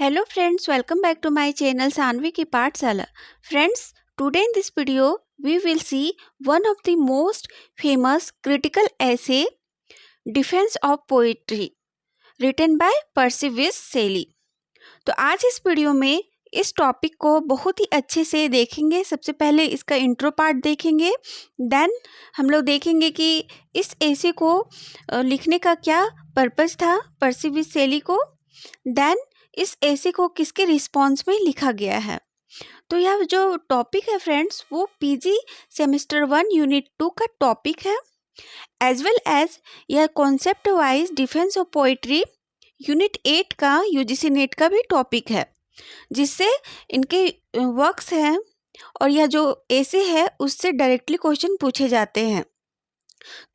Hello friends, welcome back to my channel Sanvi की पाठशाला. Friends, today in this video we will see one of the most famous critical essay, Defense of Poetry, written by Percy Bysshe Shelley. तो आज इस video में इस topic को बहुत ही अच्छे से देखेंगे. सबसे पहले इसका इंट्रो पार्ट देखेंगे, देन हम लोग देखेंगे कि इस एसे को लिखने का क्या पर्पस था पर्सी बिश शेली को, देन इस एसे को किसके रिस्पॉन्स में लिखा गया है. तो यह जो टॉपिक है फ्रेंड्स वो पीजी सेमेस्टर 1 यूनिट 2 का टॉपिक है, एज वेल एज यह concept wise defence of poetry unit 8 का यूजीसी नेट का भी टॉपिक है, जिससे इनके वर्क्स हैं और यह जो एसे है उससे डायरेक्टली क्वेश्चन पूछे जाते हैं.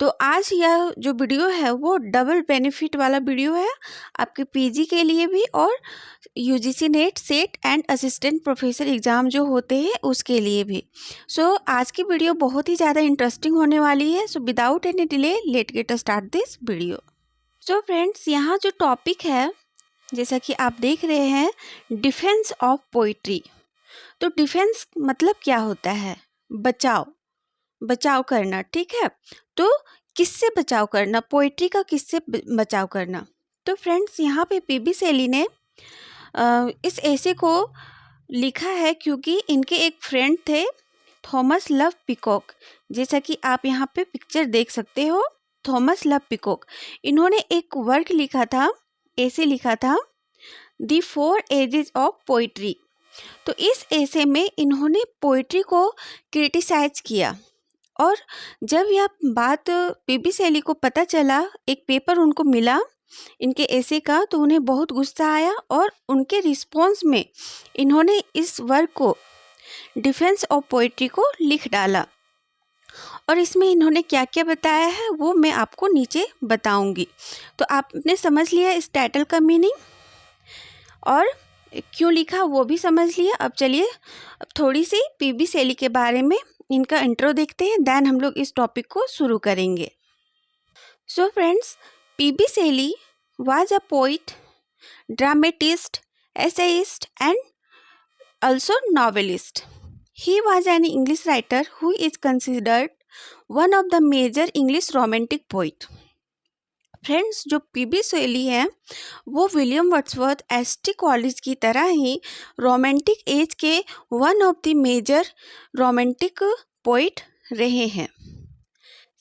तो आज यह जो वीडियो है वो डबल बेनिफिट वाला वीडियो है, आपके पीजी के लिए भी और UGC NET set and assistant professor exam जो होते हैं उसके लिए भी. सो आज की वीडियो बहुत ही ज़्यादा इंटरेस्टिंग होने वाली है. So without any delay let get start this video. So friends, यहाँ जो टॉपिक है जैसा कि आप देख रहे हैं, डिफेंस ऑफ पोइट्री. तो डिफेंस मतलब क्या होता है? बचाव करना. ठीक है, तो किससे बचाव करना? पोइट्री का किससे बचाव करना? तो फ्रेंड्स, यहाँ पे पीबी शेली ने इस एसे को लिखा है क्योंकि इनके एक फ्रेंड थे थॉमस लव पीकॉक. जैसा कि आप यहाँ पे पिक्चर देख सकते हो, थॉमस लव पीकॉक. इन्होंने एक वर्क लिखा था, एसे लिखा था, द 4 एजेस ऑफ पोइट्री. तो इस एसे में इन्होंने पोइट्री को क्रिटिसाइज किया. और जब यह बात पीबी शेली को पता चला, एक पेपर उनको मिला इनके एसे का, तो उन्हें बहुत गुस्सा आया और उनके रिस्पॉन्स में इन्होंने इस वर्क को डिफेंस ऑफ पोइट्री को लिख डाला. और इसमें इन्होंने क्या क्या बताया है वो मैं आपको नीचे बताऊंगी. तो आपने समझ लिया इस टाइटल का मीनिंग और क्यों लिखा वो भी समझ लिया. अब चलिए थोड़ी सी पीबी शेली के बारे में इनका इंट्रो देखते हैं, देन हम लोग इस टॉपिक को शुरू करेंगे. So friends, PB Shelley was a poet, dramatist, essayist and also novelist. He was an English writer who is considered one of the major English romantic poet. Friends, जो PB Shelley हैं वो William Wordsworth ST Coleridge की तरह ही romantic age के one of the major romantic poet रहे हैं.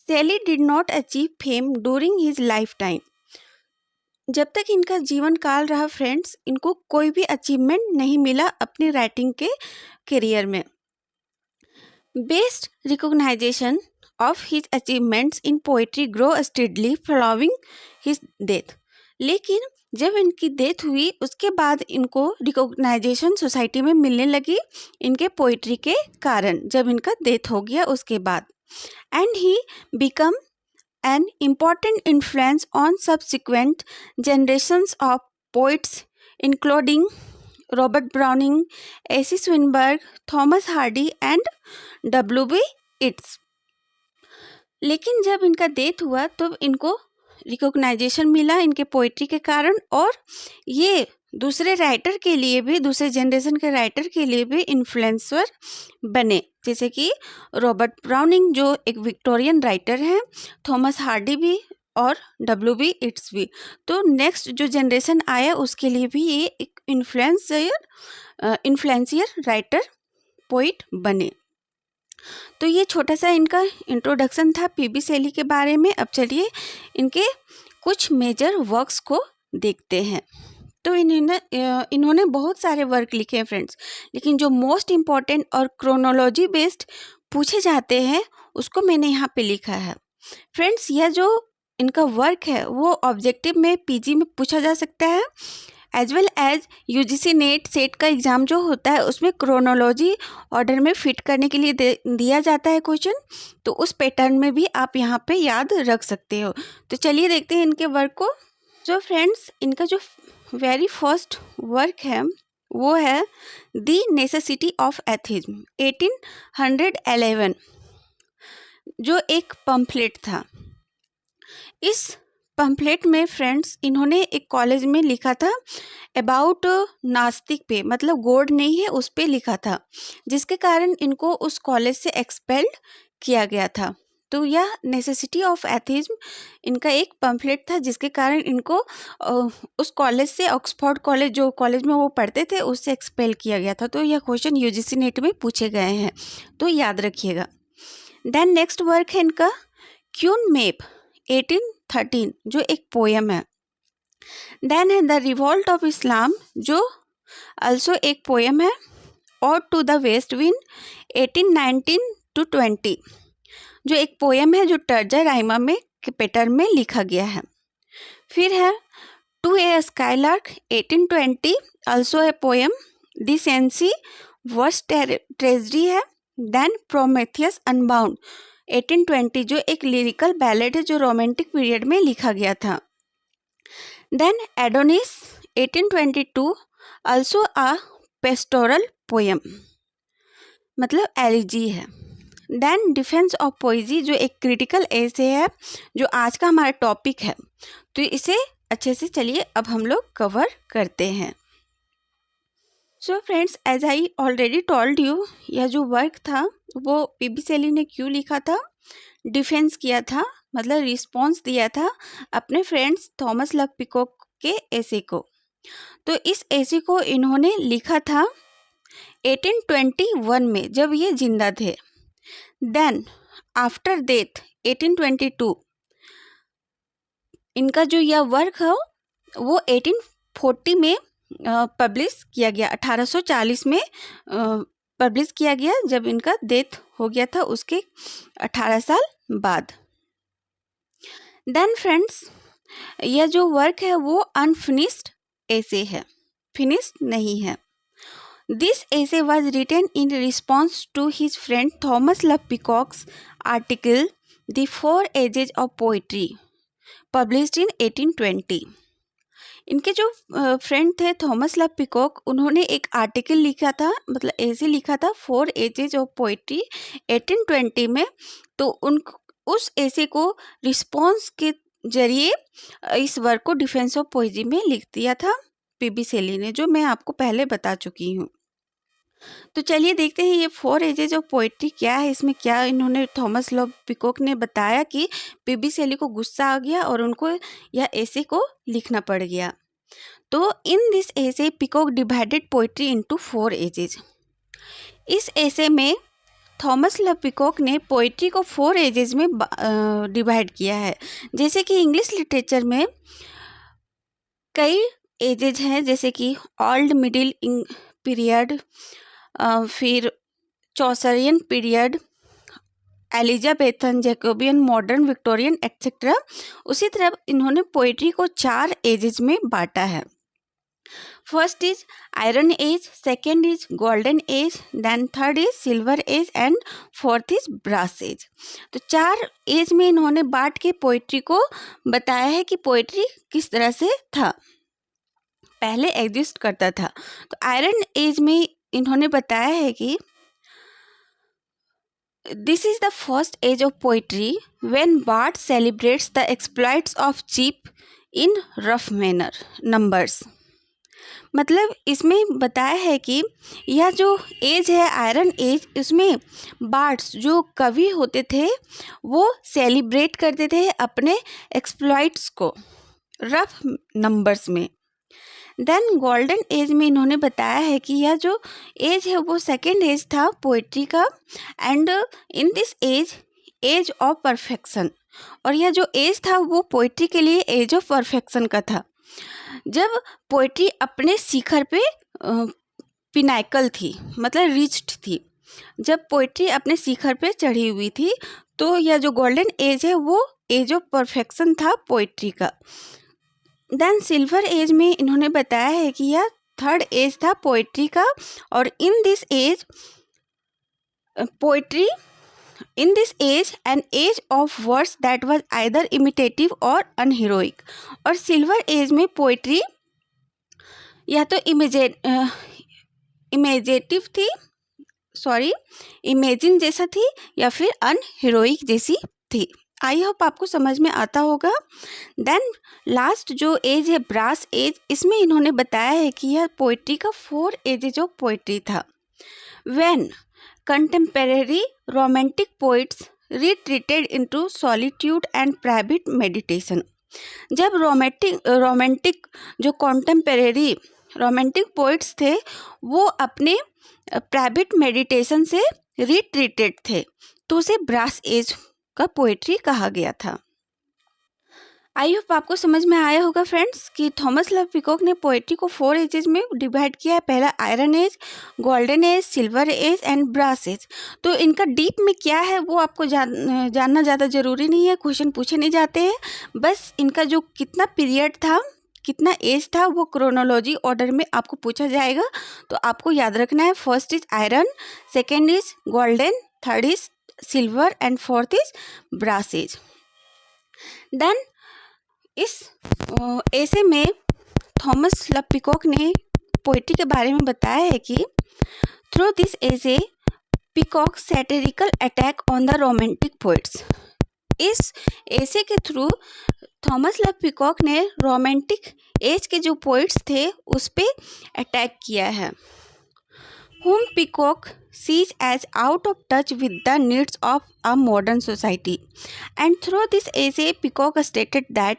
Shelley did not achieve fame during his life time. जब तक इनका जीवन काल रहा फ्रेंड्स, इनको कोई भी अचीवमेंट नहीं मिला अपनी राइटिंग के करियर में. Best recognization of his achievements in poetry grow steadily following his death. लेकिन जब इनकी डेथ हुई उसके बाद इनको रिकॉग्नाइजेशन सोसाइटी में मिलने लगी इनके पोइट्री के कारण, जब इनका डेथ हो गया उसके बाद. And he become an important influence on subsequent generations of poets including Robert Browning, AC Swinburne, Thomas Hardy and W.B. Yeats. लेकिन जब इनका डेथ हुआ तो इनको रिकॉग्नाइजेशन मिला इनके पोइट्री के कारण, और ये दूसरे राइटर के लिए भी, दूसरे जनरेशन के राइटर के लिए भी इन्फ्लुएंसर बने, जैसे कि रॉबर्ट ब्राउनिंग जो एक विक्टोरियन राइटर हैं, थॉमस हार्डी भी और W.B. Yeats भी. तो नेक्स्ट जो जनरेशन आया उसके लिए भी ये एक इन्फ्लुएंसियर राइटर पोइट बने. तो ये छोटा सा इनका इंट्रोडक्शन था पीबी शेली के बारे में. अब चलिए इनके कुछ मेजर वर्क्स को देखते हैं. तो इन्होंने बहुत सारे वर्क लिखे हैं फ्रेंड्स, लेकिन जो मोस्ट इम्पॉर्टेंट और क्रोनोलॉजी बेस्ड पूछे जाते हैं उसको मैंने यहाँ पे लिखा है. फ्रेंड्स, यह जो इनका वर्क है वो ऑब्जेक्टिव में पीजी में पूछा जा सकता है, as well as UGC NET SET का एग्ज़ाम जो होता है उसमें क्रोनोलॉजी ऑर्डर में फिट करने के लिए दिया जाता है क्वेश्चन. तो उस पैटर्न में भी आप यहाँ पे याद रख सकते हो. तो चलिए देखते हैं इनके वर्क को. जो फ्रेंड्स, इनका जो वेरी फर्स्ट वर्क है वो है द नेसेसिटी ऑफ एथिज्म 1811, जो एक पम्फलेट था. इस पम्फलेट में फ्रेंड्स इन्होंने एक कॉलेज में लिखा था अबाउट नास्तिक पे, मतलब गॉड नहीं है उस पे लिखा था, जिसके कारण इनको उस कॉलेज से एक्सपेल्ड किया गया था। तो यह नेसेसिटी ऑफ एथिज्म इनका एक पम्फलेट था, जिसके कारण इनको उस कॉलेज से, ऑक्सफोर्ड कॉलेज जो कॉलेज में वो पढ़ते थे, उससे एक्सपेल किया गया था। तो यह क्वेश्चन यूजीसी नेट में पूछे गए हैं, तो याद रखिएगा। देन नेक्स्ट वर्क है इनका क्यून मेप 1813, जो एक पोएम है। देन है द रिवॉल्ट ऑफ इस्लाम, जो अल्सो एक पोएम है। और to the west wind 1819 to 20, जो एक पोएम है जो टर्जा राइमा में पैटर्न में लिखा गया है। फिर है to a skylark 1820, also a poem. This एनसी वर्स्ट ट्रेजडी है। देन प्रोमेथियस अनबाउंड 1820, जो एक लिरिकल बैलेड है जो रोमांटिक पीरियड में लिखा गया था। Then Adonais 1822, also a pastoral poem, मतलब एलिजी है। देन डिफेंस ऑफ पोइजी, जो एक क्रिटिकल एसे है, जो आज का हमारा टॉपिक है। तो इसे अच्छे से चलिए अब हम लोग कवर करते हैं। So friends, as I already told you, यह जो वर्क था वो पीबी शेली ने क्यों लिखा था? डिफेंस किया था, मतलब रिस्पॉन्स दिया था अपने फ्रेंड्स थॉमस लव पिकॉक के एसे को। तो इस एसे को इन्होंने लिखा था 1821 में, जब ये जिंदा थे। देन आफ्टर डेथ 1822, इनका जो यह वर्क है वो 1840 में पब्लिश किया गया, 1840 में पब्लिश किया गया, जब इनका डेथ हो गया था उसके 18 साल बाद। देन फ्रेंड्स, यह जो वर्क है वो अनफिनिश्ड एसे है, फिनिश्ड नहीं है। This essay was written in response to his friend Thomas Love Peacock's article The Four Ages of Poetry, published in 1820. इनके जो फ्रेंड थे थॉमस लव पिकॉक, उन्होंने एक आर्टिकल लिखा था, मतलब ऐसे लिखा था 4 एजेज ऑफ पोइट्री 1820 में। तो उस ऐसे को रिस्पॉन्स के जरिए इस वर्क को डिफेंस ऑफ पोइट्री में लिख दिया था पीबी शेली ने, जो मैं आपको पहले बता चुकी हूँ। तो चलिए देखते हैं ये 4 एजेज ऑफ पोइट्री क्या है, इसमें क्या इन्होंने थॉमस लव पिकॉक ने बताया कि पीबी शेली को गुस्सा आ गया और उनको यह ऐसे को लिखना पड़ गया। तो इन दिस ऐसे peacock divided poetry into 4 edges. इस ऐसे में थॉमस लव पिकॉक ने पोइट्री को 4 एजेज में डिवाइड किया है। जैसे कि इंग्लिश लिटरेचर में कई एजेज हैं, जैसे कि ओल्ड मिडिल पीरियड, फिर Chaucerian period, Elizabethan, Jacobean, modern, Victorian etcetera. उसी तरह इन्होंने पोइट्री को 4 एजेज में बांटा है। First is iron age, second is golden age, then third is silver age and fourth is brass age. तो 4 एज में इन्होंने बांट के पोइट्री को बताया है कि पोइट्री किस तरह से था, पहले एग्जिस्ट करता था। तो आयरन एज में इन्होंने बताया है कि this is the first age of poetry when bard celebrates the exploits of chief in rough manner numbers. मतलब इसमें बताया है कि यह जो एज है आयरन एज, इसमें बार्ड्स जो कवि होते थे वो सेलिब्रेट करते थे अपने एक्सप्लॉइट्स को रफ नंबर्स में। देन गोल्डन एज में इन्होंने बताया है कि यह जो एज है वो सेकेंड एज था पोइट्री का, and in this age of perfection. और यह जो एज था वो पोइट्री के लिए एज ऑफ परफेक्शन का था, जब पोइट्री अपने शिखर पे पिनाकल थी, मतलब रिच्ड थी, जब पोइट्री अपने शिखर पे चढ़ी हुई थी। तो यह जो गोल्डन एज है वो एज ऑफ परफेक्शन था पोइट्री का। देन सिल्वर एज में इन्होंने बताया है कि यह थर्ड एज था पोइट्री का, और in this age poetry in this age an age of words that was either imitative or unheroic. और सिल्वर एज में पोइट्री या तो इमेजेटिव थी, इमेजिन जैसा थी, या फिर अनहीरोइक जैसी थी। आई होप आपको समझ में आता होगा। देन लास्ट जो एज है ब्रास एज, इसमें इन्होंने बताया है कि यह पोइट्री का 4 एजेज ऑफ पोइट्री था। When contemporary romantic poets retreated into solitude and private meditation. जब रोमांटिक जो कॉन्टेम्परेरी रोमांटिक पोइट्स थे वो अपने प्राइवेट मेडिटेशन से रिट्रीटेड थे, तो उसे ब्रास एज का पोइट्री कहा गया था। आई होप आपको समझ में आया होगा फ्रेंड्स कि थॉमस लव पिकॉक ने पोइट्री को 4 एजेस में डिवाइड किया है। पहला iron age, golden age, silver age and brass age. तो इनका डीप में क्या है वो आपको जानना ज़्यादा ज़रूरी नहीं है, क्वेश्चन पूछे नहीं जाते हैं। बस इनका जो कितना पीरियड था, कितना एज था, वो क्रोनोलॉजी ऑर्डर में आपको पूछा जाएगा, तो आपको याद रखना है। First is iron, second is golden, third is silver and fourth is brass age. Then इस ऐसे में थॉमस लव पिकॉक ने पोइट्री के बारे में बताया है कि through this essay Peacock satirical attack on the romantic poets. इस ऐसे के थ्रू थॉमस लव पिकॉक ने रोमांटिक एज के जो पोइट्स थे उस पे अटैक किया है। whom Peacock sees as out of touch with the needs of a modern society. And through this essay, Peacock stated that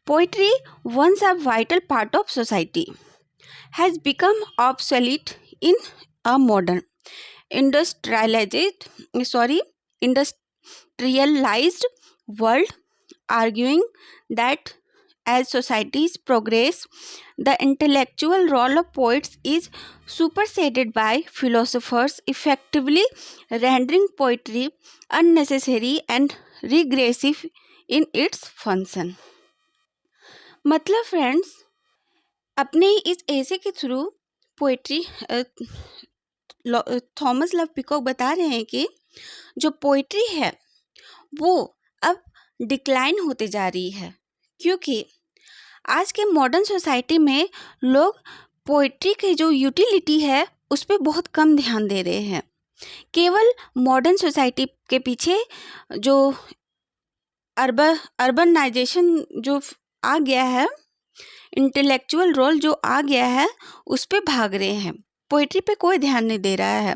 poetry, once a vital part of society, has become obsolete in a modern industrialized world, arguing that as societies progress, the intellectual role of poets is superseded by philosophers, effectively rendering poetry unnecessary and regressive in its function. मतलब friends, अपने इस essay के through poetry Thomas Love peacock बता रहे हैं कि जो poetry है वो अब डिक्लाइन होते जा रही है, क्योंकि आज के मॉडर्न सोसाइटी में लोग पोइट्री की जो यूटिलिटी है उस पर बहुत कम ध्यान दे रहे हैं। केवल मॉडर्न सोसाइटी के पीछे जो अर्बनाइजेशन जो आ गया है, इंटेलेक्चुअल रोल जो आ गया है, उस पे भाग रहे हैं, पोइट्री पे कोई ध्यान नहीं दे रहा है।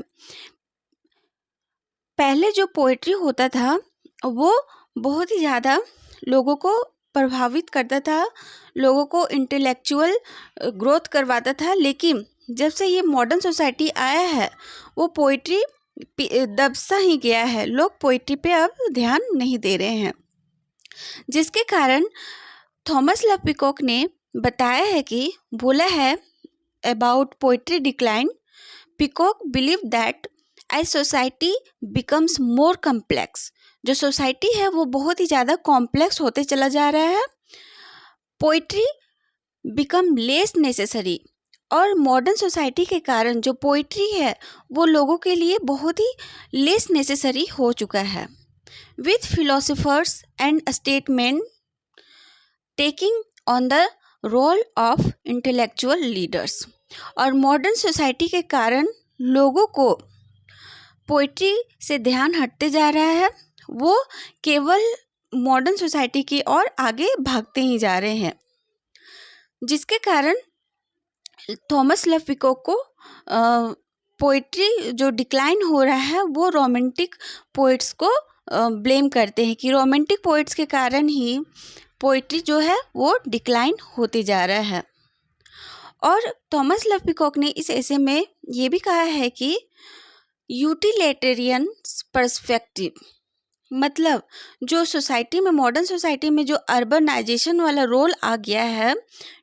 पहले जो पोइट्री होता था वो बहुत ही ज़्यादा लोगों को प्रभावित करता था, लोगों को इंटेलेक्चुअल ग्रोथ करवाता था, लेकिन जब से ये मॉडर्न सोसाइटी आया है वो पोइट्री दबसा ही गया है। लोग पोइट्री पे अब ध्यान नहीं दे रहे हैं, जिसके कारण थॉमस लव पिकॉक ने बताया है कि बोला है about poetry decline. Peacock believe that as society becomes more complex, जो सोसाइटी है वो बहुत ही ज़्यादा कॉम्प्लेक्स होते चला जा रहा है, पोइट्री बिकम लेस नेसेसरी। और मॉडर्न सोसाइटी के कारण जो पोइट्री है वो लोगों के लिए बहुत ही लेस नेसेसरी हो चुका है, with philosophers and statement taking on the role of intellectual leaders. और मॉडर्न सोसाइटी के कारण लोगों को पोइट्री से ध्यान हटते जा रहा है, वो केवल मॉडर्न सोसाइटी की ओर आगे भागते ही जा रहे हैं, जिसके कारण थॉमस लव पिकॉक को पोइट्री जो डिक्लाइन हो रहा है वो रोमांटिक पोइट्स को ब्लेम करते हैं कि रोमांटिक पोइट्स के कारण ही पोइट्री जो है वो डिक्लाइन होते जा रहा है। और थॉमस लव पिकॉक ने इस ऐसे में ये भी कहा है कि यूटिलिटेरियन पर्सपेक्टिव, मतलब जो सोसाइटी में मॉडर्न सोसाइटी में जो अर्बनाइजेशन वाला रोल आ गया है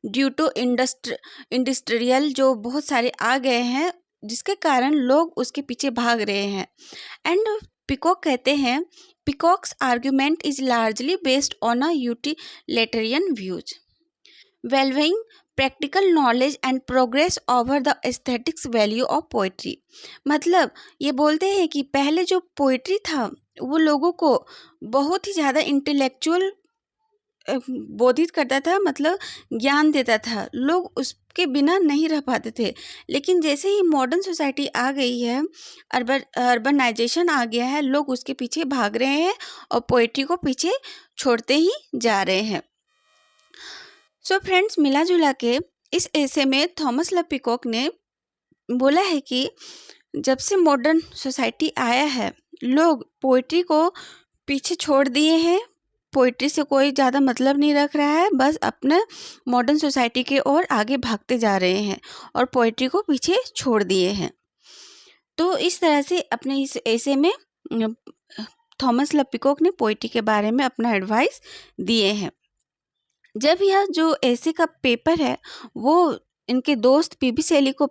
ड्यू टू इंडस्ट्रियल जो बहुत सारे आ गए हैं, जिसके कारण लोग उसके पीछे भाग रहे हैं। एंड पिकॉक कहते हैं peacocks argument is largely based on a utilitarian views valuing practical knowledge and progress over the aesthetics value of poetry। मतलब ये बोलते हैं कि पहले जो पोइट्री था वो लोगों को बहुत ही ज़्यादा इंटेलेक्चुअल बोधित करता था, मतलब ज्ञान देता था। लोग उसके बिना नहीं रह पाते थे। लेकिन जैसे ही मॉडर्न सोसाइटी आ गई है, अर्बनाइजेशन आ गया है, लोग उसके पीछे भाग रहे हैं और पोइट्री को पीछे छोड़ते ही जा रहे हैं। सो फ्रेंड्स, मिला जुला के इस एसे में थॉमस लव पिकॉक ने बोला है कि जब से मॉडर्न सोसाइटी आया है, लोग पोइट्री को पीछे छोड़ दिए हैं। पोइट्री से कोई ज़्यादा मतलब नहीं रख रहा है, बस अपने मॉडर्न सोसाइटी के ओर आगे भागते जा रहे हैं और पोइट्री को पीछे छोड़ दिए हैं। तो इस तरह से अपने इस एसे में थॉमस लव पिकॉक ने पोइट्री के बारे में अपना एडवाइस दिए हैं। जब यह जो एसे का पेपर है वो इनके दोस्त पीबी शैली को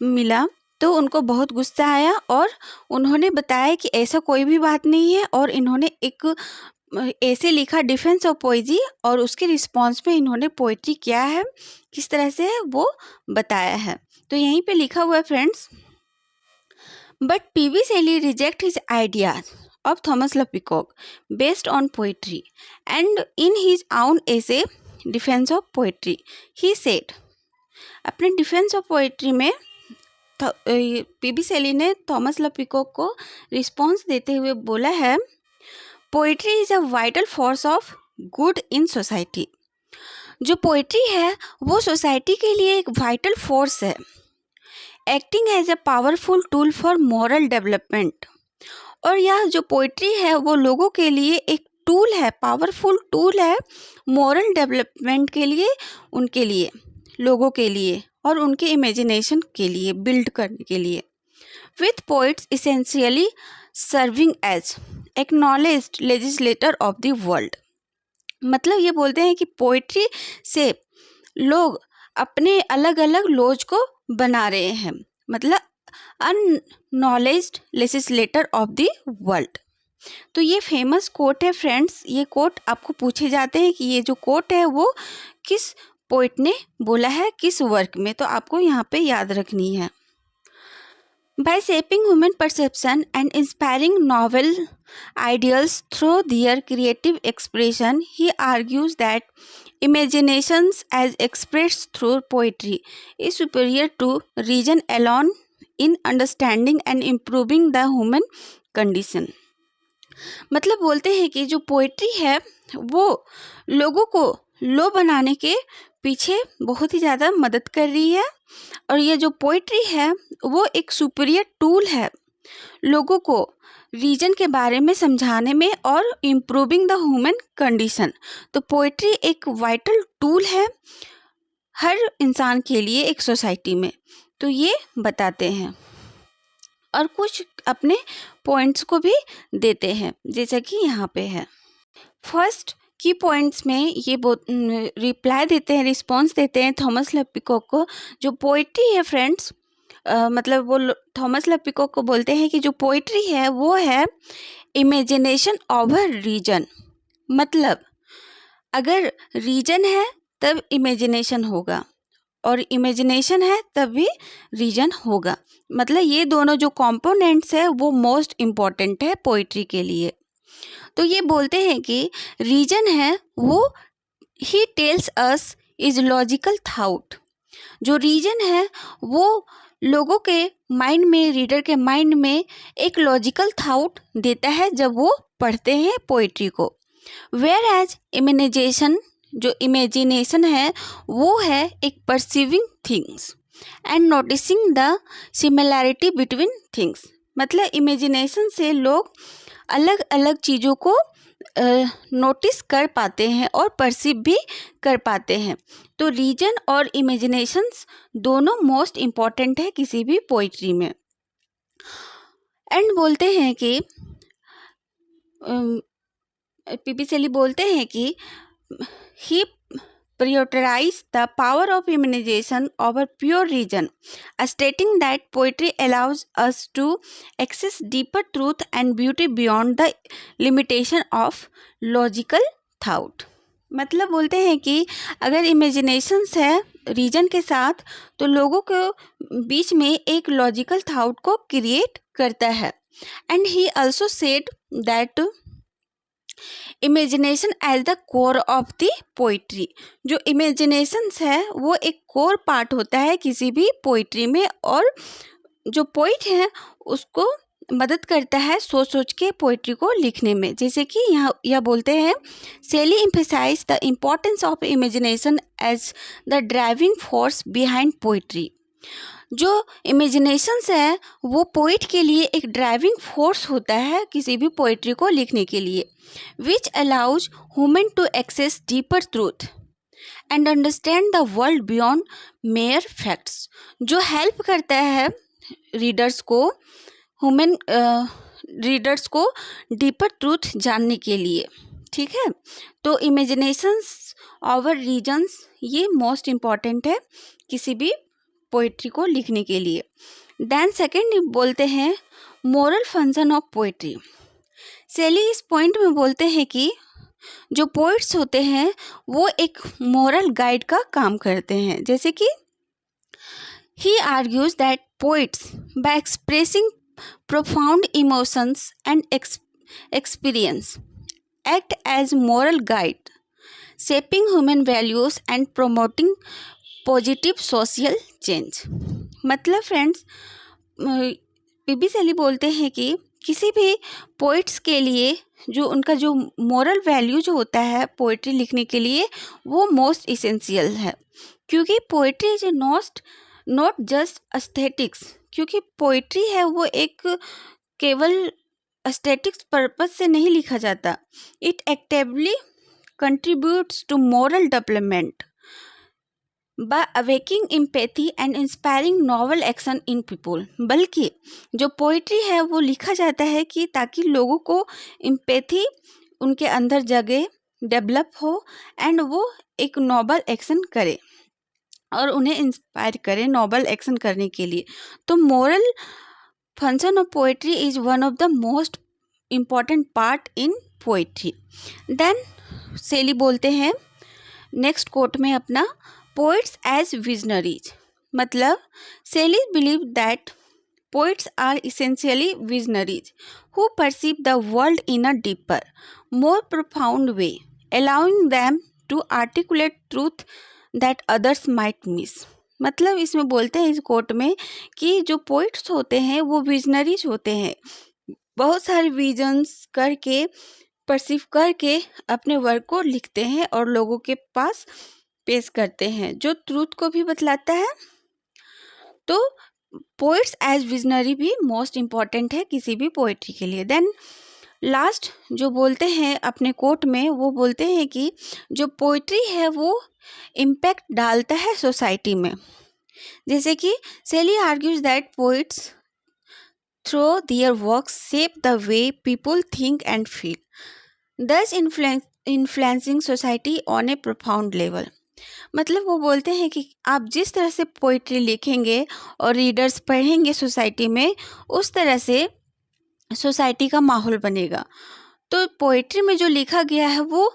मिला तो उनको बहुत गुस्सा आया और उन्होंने बताया कि ऐसा कोई भी बात नहीं है, और इन्होंने एक ऐसे लिखा डिफेंस ऑफ पोइट्री, और उसके रिस्पॉन्स में इन्होंने पोइट्री क्या है, किस तरह से है, वो बताया है। तो यहीं पे लिखा हुआ है friends, but PB Shelley reject his ideas of Thomas Love Peacock based on poetry, and in his own essay Defense of Poetry he said, अपने डिफेंस ऑफ पोइट्री में पीबी शैली ने थॉमस लव पिकॉक को response देते हुए बोला है, poetry is a vital force of good in society. जो poetry है वो सोसाइटी के लिए एक वाइटल फोर्स है, acting as a powerful tool for moral development. और यह जो पोइट्री है वो लोगों के लिए एक टूल है, पावरफुल टूल है मॉरल डेवलपमेंट के लिए, उनके लिए, लोगों के लिए और उनके इमेजिनेशन के लिए, बिल्ड करने के लिए। With poets essentially serving as acknowledged legislator of the world. मतलब ये बोलते हैं कि पोइट्री से लोग अपने अलग अलग लॉज को बना रहे हैं, मतलब अननॉलेज्ड लेजिस्लेटर ऑफ द वर्ल्ड। तो ये फेमस कोट है फ्रेंड्स। ये कोट आपको पूछे जाते हैं कि ये जो कोट है वो किस पोइट ने बोला है, किस वर्क में, तो आपको यहाँ पे याद रखनी है। By shaping human perception and inspiring novel ideals through their creative expression, he argues that imaginations as expressed through poetry is superior to reason alone in understanding and improving the human condition। मतलब बोलते हैं कि जो poetry है वो लोगों को लो बनाने के पीछे बहुत ही ज़्यादा मदद कर रही है, और ये जो पोइट्री है वो एक सुपीरियर टूल है लोगों को रीजन के बारे में समझाने में और इम्प्रूविंग द ह्यूमन कंडीशन। तो पोइट्री एक वाइटल टूल है हर इंसान के लिए एक सोसाइटी में। तो ये बताते हैं और कुछ अपने पॉइंट्स को भी देते हैं, जैसा कि यहाँ पे है। फर्स्ट की पॉइंट्स में ये रिप्लाई देते हैं, रिस्पॉन्स देते हैं थॉमस लव पिकॉक को। जो पोइट्री है फ्रेंड्स, मतलब वो थॉमस लव पिकॉक को बोलते हैं कि जो पोइट्री है वो है इमेजिनेशन ओवर रीजन। मतलब अगर रीजन है तब इमेजिनेशन होगा, और इमेजिनेशन है तब भी रीजन होगा। मतलब ये दोनों जो कंपोनेंट्स है वो मोस्ट इम्पॉर्टेंट है पोइट्री के लिए। तो ये बोलते हैं कि रीजन है वो he tells us is logical thought. जो रीजन है वो लोगों के माइंड में, रीडर के माइंड में एक लॉजिकल थाउट देता है जब वो पढ़ते हैं पोइट्री को। वेयर एज इमेजिनेशन, जो इमेजिनेशन है वो है एक perceiving things and noticing the similarity between things. मतलब इमेजिनेशन से लोग अलग अलग चीज़ों को नोटिस कर पाते हैं और परसीव भी कर पाते हैं। तो रीजन और इमेजिनेशंस दोनों मोस्ट इम्पॉर्टेंट है किसी भी पोइट्री में। एंड बोलते हैं कि पीबी शैली बोलते हैं कि he prioritized the power of imagination over pure reason, stating that poetry allows us to access deeper truth and beauty beyond the limitation of logical thought। मतलब बोलते हैं कि अगर इमेजिनेशंस है रीजन के साथ तो लोगों के बीच में एक लॉजिकल थाउट को क्रिएट करता है। And he also said that imagination as the core of the poetry. जो इमेजिनेशंस है वो एक कोर पार्ट होता है किसी भी पोइट्री में, और जो पोइट है उसको मदद करता है सोच सोच के पोइट्री को लिखने में। जैसे कि यहाँ यह बोलते हैं, Shelley emphasise the importance of imagination as the driving force behind poetry. जो इमेजिनेशंस है वो पोइट के लिए एक ड्राइविंग फोर्स होता है किसी भी पोइट्री को लिखने के लिए, which allows human to access deeper truth and understand the world beyond mere facts. जो हेल्प करता है रीडर्स को रीडर्स को डीपर ट्रूथ जानने के लिए। ठीक है, तो इमेजिनेशंस ओवर रीजन्स ये मोस्ट इम्पॉर्टेंट है किसी भी पोइट्री को लिखने के लिए। देन सेकेंड बोलते हैं मोरल फंक्शन ऑफ पोइट्री। सेली इस पॉइंट में बोलते हैं कि जो पोइट्स होते हैं वो एक मोरल गाइड का काम करते हैं। जैसे कि he argues that poets by expressing profound emotions and experience act as moral guide, shaping human values and promoting positive social change। मतलब फ्रेंड्स, पीबी सेली बोलते हैं कि किसी भी पोइट्स के लिए जो उनका जो मोरल वैल्यू जो होता है पोइट्री लिखने के लिए वो मोस्ट इसेंशियल है, क्योंकि poetry is not just aesthetics. क्योंकि पोइट्री है वो एक केवल एस्थेटिक्स पर्पस से नहीं लिखा जाता, it actively contributes to moral development by awakening empathy and inspiring noble action in people. बल्कि जो पोइट्री है वो लिखा जाता है कि ताकि लोगों को एम्पैथी उनके अंदर जगे, डेवलप हो एंड वो एक नोबल एक्शन करे और उन्हें इंस्पायर करें नोबल एक्शन करने के लिए। तो moral function of poetry is one of the most important part in poetry. Then Shelley बोलते हैं नेक्स्ट कोट में अपना, पोइट्स एज विजनरीज। मतलब Shelley believe that poets are essentially visionaries who perceive the world in a deeper more profound way, allowing them to articulate truth that others might miss. मतलब इसमें बोलते हैं इस coat में कि जो पोइट्स होते हैं वो विजनरीज होते हैं, बहुत सारे विजन्स करके परसीव करके अपने वर्क को लिखते हैं और लोगों के पास पेश करते हैं जो ट्रूथ को भी बतलाता है। तो पोइट्स एज विजनरी भी मोस्ट इम्पॉर्टेंट है किसी भी पोइट्री के लिए। देन लास्ट जो बोलते हैं अपने कोट में, वो बोलते हैं कि जो पोइट्री है वो इम्पैक्ट डालता है सोसाइटी में। जैसे कि Shelley argues that poets through their works shape the way people think and feel, thus influencing society on a profound level. मतलब वो बोलते हैं कि आप जिस तरह से पोइट्री लिखेंगे और रीडर्स पढ़ेंगे सोसाइटी में, उस तरह से सोसाइटी का माहौल बनेगा। तो पोइट्री में जो लिखा गया है वो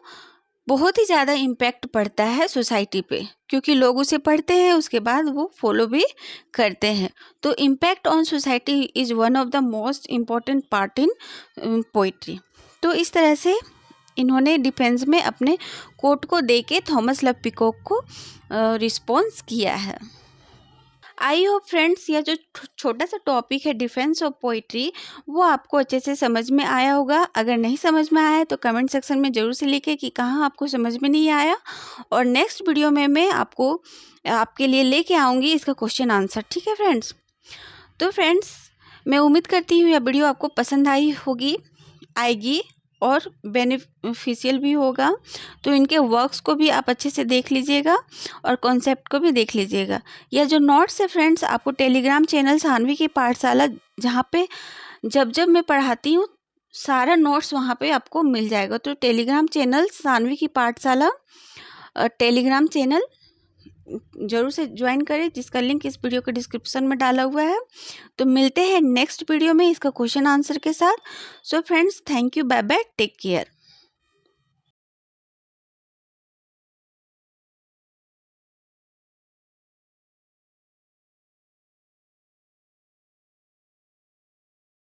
बहुत ही ज़्यादा इम्पैक्ट पड़ता है सोसाइटी पे, क्योंकि लोग उसे पढ़ते हैं उसके बाद वो फॉलो भी करते हैं। तो impact on society is one of the most important part in poetry. तो इस तरह से इन्होंने डिफेंस में अपने कोट को दे के थॉमस लव पिकॉक को रिस्पॉन्स किया है। आई होप फ्रेंड्स यह जो छोटा सा टॉपिक है डिफेंस ऑफ पोइट्री वो आपको अच्छे से समझ में आया होगा। अगर नहीं समझ में आया है तो कमेंट सेक्शन में ज़रूर से लिखें कि कहाँ आपको समझ में नहीं आया, और नेक्स्ट वीडियो में मैं आपके लिए लेके आऊँगी इसका क्वेश्चन आंसर। ठीक है फ्रेंड्स, तो फ्रेंड्स मैं उम्मीद करती हूँ यह वीडियो आपको पसंद आएगी और बेनिफिशियल भी होगा। तो इनके वर्क्स को भी आप अच्छे से देख लीजिएगा और कॉन्सेप्ट को भी देख लीजिएगा। यह जो नोट्स है फ्रेंड्स आपको टेलीग्राम चैनल सानवी की पाठशाला, जहाँ पे जब मैं पढ़ाती हूँ सारा नोट्स वहाँ पे आपको मिल जाएगा। तो टेलीग्राम चैनल सानवी की पाठशाला टेलीग्राम चैनल ज़रूर से ज्वाइन करें, जिसका लिंक इस वीडियो के डिस्क्रिप्शन में डाला हुआ है। तो मिलते हैं नेक्स्ट वीडियो में इसका क्वेश्चन आंसर के साथ। So friends, thank you, bye bye, take care.